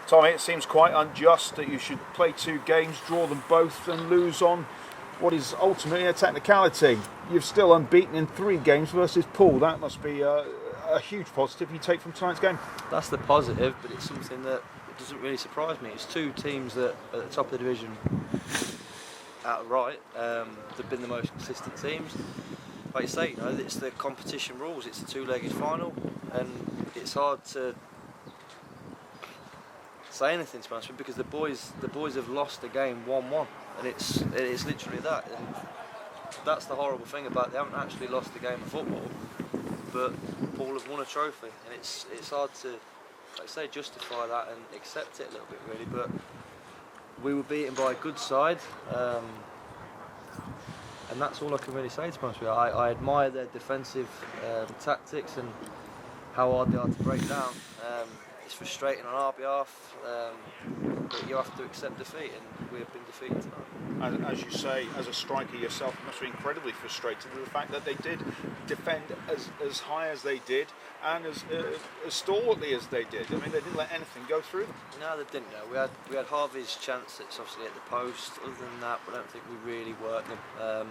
Tommy, it seems quite unjust that you should play 2 games, draw them both, and lose on what is ultimately a technicality. You're still unbeaten in 3 games versus Poole. That must be a huge positive you take from tonight's game. That's the positive, but it's something that doesn't really surprise me. It's 2 teams that are at the top of the division out of Wright. They've been the most consistent teams. Like you say, it's the competition rules. It's a 2-legged final, and it's hard to say anything to be honest with you, because the boys have lost the game 1-1, and it's literally that. And that's the horrible thing about it. They haven't actually lost the game of football, but Poole have won a trophy, and it's hard to, like I say, justify that and accept it a little bit really. But we were beaten by a good side, and that's all I can really say to be honest with you. I admire their defensive tactics and how hard they are to break down. It's frustrating on our behalf, but you have to accept defeat, and we have been defeated tonight. And as you say, as a striker yourself, you must be incredibly frustrated with the fact that they did defend as high as they did and as stalwartly as they did. I mean, they didn't let anything go through them. No, they didn't. No. We had Harvey's chance that's obviously at the post. Other than that, I don't think we really worked them.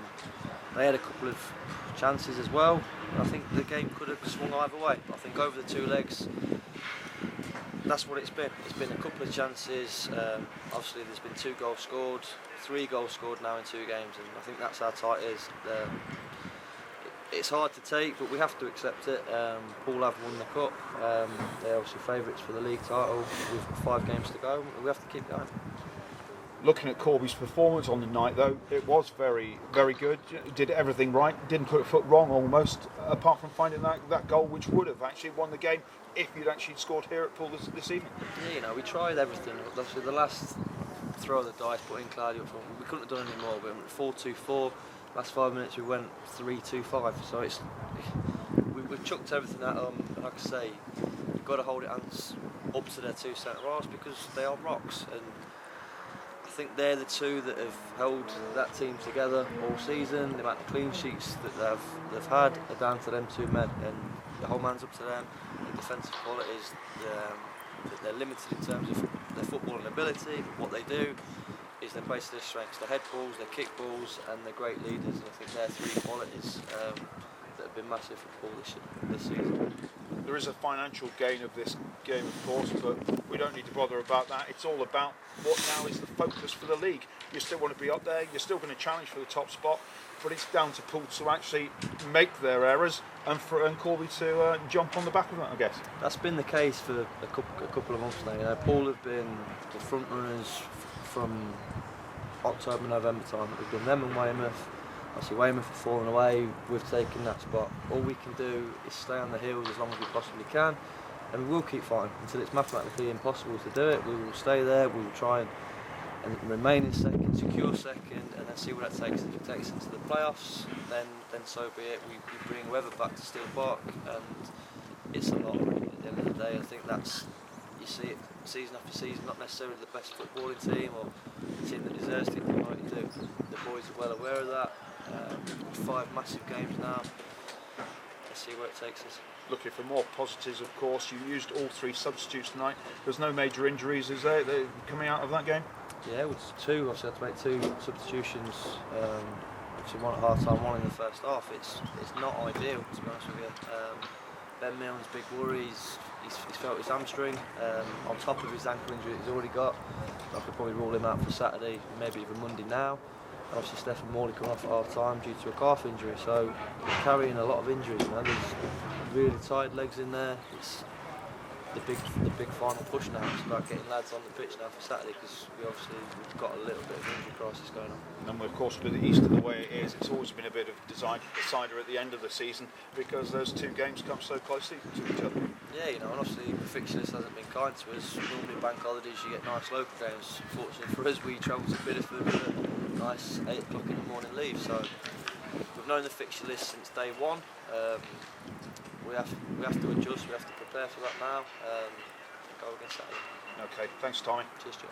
They had a couple of chances as well. I think the game could have swung either way. I think over the 2 legs, that's what it's been. It's been a couple of chances. Obviously, there's been 2 goals scored, 3 goals scored now in 2 games, and I think that's how tight it is. It's hard to take, but we have to accept it. Poole have won the cup. They're obviously favourites for the league title. We've got 5 games to go. We have to keep going. Looking at Corby's performance on the night, though, it was very, very good. Did everything right, didn't put a foot wrong almost, apart from finding that goal which would have actually won the game if you'd actually scored here at Poole this evening. Yeah, we tried everything. Obviously, the last throw of the dice, putting Cloudy up front, we couldn't have done any more. We went 4-2-4. Last 5 minutes, we went 3-2-5. So we've chucked everything at them. And like I say, you've got to hold it hands up to their 2 centre halves because they are rocks. And I think they're the 2 that have held that team together all season. The amount of clean sheets that they've had are down to them 2 men, and the whole man's up to them. The defensive qualities, that they're limited in terms of their footballing ability, but what they do is they play to their strengths, their head balls, their kick balls, and they're great leaders. And I think they're 3 qualities that have been massive for Poole this season. There is a financial gain of this game, of course, but we don't need to bother about that. It's all about what now is the focus for the league. You still want to be up there, you're still going to challenge for the top spot, but it's down to Poole to actually make their errors and Corby to jump on the back of that, I guess. That's been the case for a couple of months now. Poole have been the front runners from October, November time. We've been them and Weymouth. Obviously Weymouth have fallen away, we've taken that spot. All we can do is stay on the heels as long as we possibly can, and we will keep fighting until it's mathematically impossible to do it. We will stay there, we will try and remain in second, secure second, and then see what that takes. If it takes into the playoffs, then so be it. We bring whoever back to Steel Park, and it's a lot really, at the end of the day. I think that's, you see it season after season, not necessarily the best footballing team or the team that deserves to do what you do. The boys are well aware of that. 5 massive games now. Let's see where it takes us. Looking for more positives, of course. You used all 3 substitutes tonight. There's no major injuries, is there, coming out of that game? Yeah, it was 2. Obviously, I had to make 2 substitutions. Obviously, 1 at half time, 1 in the first half. It's not ideal, to be honest with you. Ben Milne's big worry. He's felt his hamstring on top of his ankle injury he's already got. I could probably rule him out for Saturday, maybe even Monday now. And obviously Stephen Morley coming off at half time due to a calf injury, so we're carrying a lot of injuries. There's really tired legs in there. It's the big final push now. It's about getting lads on the pitch now for Saturday, because we've got a little bit of injury crisis going on. And of course, with the Easter the way it is, it's always been a bit of decider at the end of the season, because those 2 games come so closely to each other. Yeah, and obviously the fixture list hasn't been kind to us. Normally bank holidays you get nice local games. Fortunately for us, we travel to Bideford with a nice 8 o'clock in the morning leave. So we've known the fixture list since day 1. We have to adjust. We have to prepare for that now. Go against Saturday. Okay, thanks, Tommy. Cheers, Joe.